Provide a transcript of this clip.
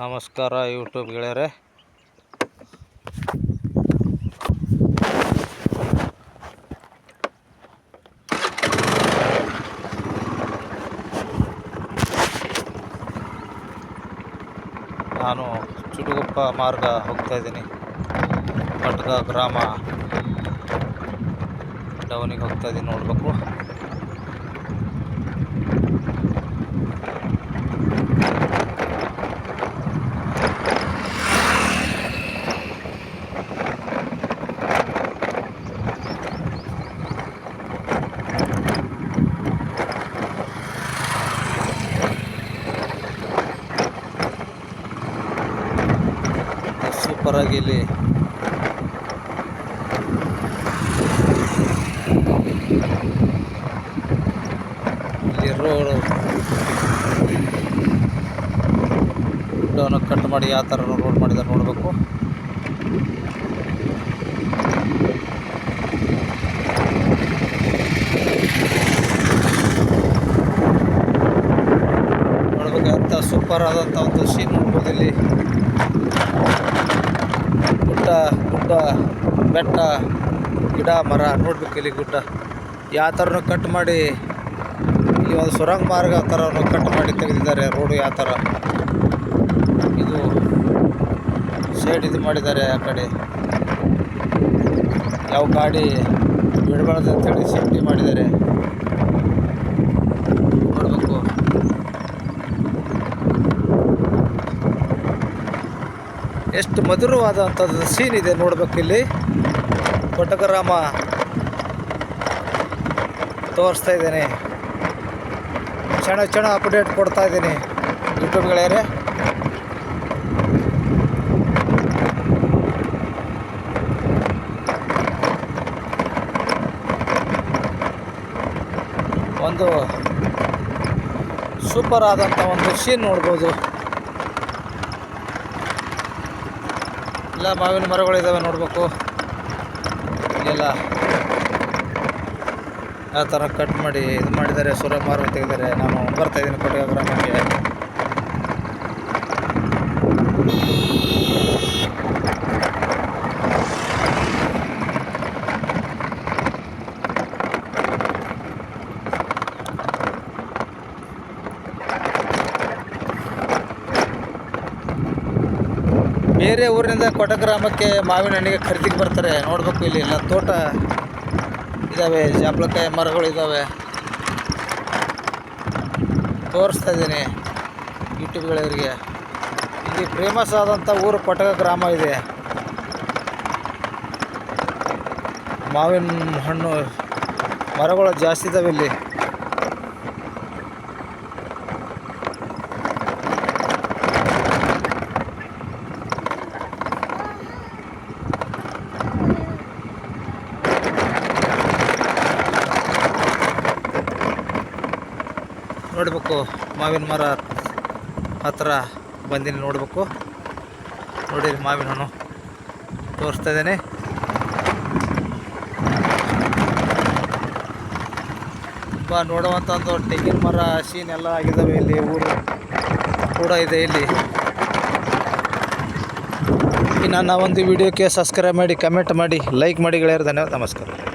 ನಮಸ್ಕಾರ ಯೂಟ್ಯೂಬ್ ಗೆಳೆಯರೆ. ನಾನು ಚುಟುಗುಪ್ಪ ಮಾರ್ಗ ಹೋಗ್ತಾ ಇದ್ದೀನಿ. ಪಟ್ಕ ಗ್ರಾಮ ಡೌನಿಗೆ ಹೋಗ್ತಾ ಇದ್ದೀನಿ. ನೋಡಬೇಕು. ಸೂಪರ್ ಆಗಿ ಇಲ್ಲಿ ರೋಡ್ ಡೌನ್ ಕಟ್ ಮಾಡಿ ಯಾವ ಥರ ರೋಡ್ ಮಾಡಿದ್ದಾರೆ ನೋಡಬೇಕು. ನೋಡ್ಬೇಕಂತ ಸೂಪರ್ ಆದಂಥ ಒಂದು ಸೀನ್ ನೋಡ್ಬೋದು. ಇಲ್ಲಿ ಗುಡ್ಡ ಗುಡ್ಡ ಬೆಟ್ಟ ಗಿಡ ಮರ ನೋಡ್ಬೇಕು. ಇಲ್ಲಿ ಗುಡ್ಡ ಯಾವ ಥರನೂ ಕಟ್ ಮಾಡಿ ಇಲ್ಲಿ ಒಂದು ಸುರಂಗ ಮಾರ್ಗ ಥರ ಕಟ್ ಮಾಡಿ ತೆಗೆದಿದ್ದಾರೆ. ರೋಡು ಯಾವ ಥರ ಇದು ಸೈಡ್ ಇದು ಮಾಡಿದ್ದಾರೆ. ಆ ಕಡೆ ಯಾವ ಗಾಡಿ ಬಿಡಬಾರ್ದು ಅಂತೇಳಿ ಸೇಫ್ಟಿ ಮಾಡಿದ್ದಾರೆ. ನೋಡಬೇಕು. ಎಷ್ಟು ಮಧುರವಾದಂಥದ್ದು ಸೀನ್ ಇದೆ ನೋಡ್ಬೇಕು. ಇಲ್ಲಿ ಪಟ್ಟಗ್ರಾಮ ತೋರಿಸ್ತಾ ಇದ್ದೇನೆ. ಕ್ಷಣ ಅಪ್ಡೇಟ್ ಕೊಡ್ತಾ ಇದ್ದೀನಿ ಯೂಟ್ಯೂಬ್ ಗೆಳೆಯರೆ. ಒಂದು ಸೂಪರ್ ಆದಂಥ ಒಂದು ಸೀನ್ ನೋಡ್ಬೋದು. ಎಲ್ಲ ಮಾವಿನ ಮರಗಳಿದ್ದಾವೆ ನೋಡಬೇಕು. ಇಲ್ಲೆಲ್ಲ ಆ ಥರ ಕಟ್ ಮಾಡಿ ಇದು ಮಾಡಿದ್ದಾರೆ. ಸುರಂಗ ಮಾರ್ಗ ತೆಗೆದಿದ್ದಾರೆ. ನಾನು ಬರ್ತಾಯಿದ್ದೀನಿ ಪಟ್ಕ ಗ್ರಾಮಕ್ಕೆ. ಬೇರೆ ಊರಿನಿಂದ ಪಟ್ಕ ಗ್ರಾಮಕ್ಕೆ ಮಾವಿನ ಹಣ್ಣಿಗೆ ಖರೀದಿಗೆ ಬರ್ತಾರೆ. ನೋಡಬೇಕು. ಇಲ್ಲಿ ಎಲ್ಲ ತೋಟ ಇದ್ದಾವೆ, ಜಾಪಳಕಾಯಿ ಮರಗಳು ಇದ್ದಾವೆ. ತೋರಿಸ್ತಾ ಇದ್ದೀನಿ ಯೂಟ್ಯೂಬ್ ಗೆಳೆಯರಿಗೆ. ಇಲ್ಲಿ ಫೇಮಸ್ ಆದಂಥ ಊರು ಪಟ್ಕ ಗ್ರಾಮ ಇದೆ. ಮಾವಿನ ಹಣ್ಣು ಮರಗಳು ಜಾಸ್ತಿ ಇದ್ದಾವೆ ಇಲ್ಲಿ. ನೋಡಬೇಕು. ಮಾವಿನ ಮರ ಹತ್ರ ಬಂದಿನಿ. ನೋಡಬೇಕು. ನೋಡಿ ಮಾವಿನ ಹಣ್ಣು ತೋರಿಸ್ತಾ ಇದ್ದೇನೆ. ತುಂಬ ನೋಡುವಂಥ ಒಂದು ತೆಂಗಿನ ಮರ ಸೀನ್ ಎಲ್ಲ ಆಗಿದ್ದಾವೆ. ಇಲ್ಲಿ ಊರು ಕೂಡ ಇದೆ. ಇಲ್ಲಿ ಈ ನನ್ನ ಒಂದು ವಿಡಿಯೋಕ್ಕೆ ಸಬ್ಸ್ಕ್ರೈಬ್ ಮಾಡಿ, ಕಮೆಂಟ್ ಮಾಡಿ, ಲೈಕ್ ಮಾಡಿ ಗೆಳೆಯರು. ಧನ್ಯವಾದ. ನಮಸ್ಕಾರ.